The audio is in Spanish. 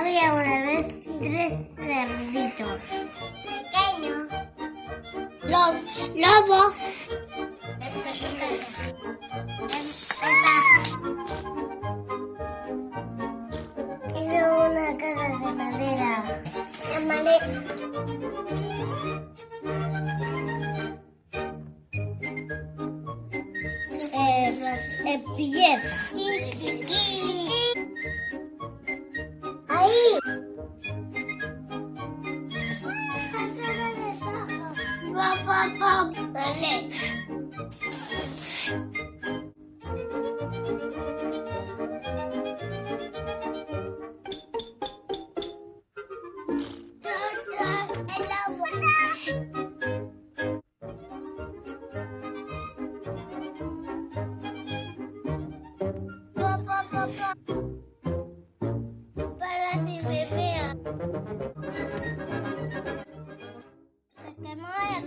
Había una vez tres cerditos. Pequeños. Lobo. Hizo una casa de madera. Empieza. Ahí. Sale. El agua. Para si me vea. Se quemó la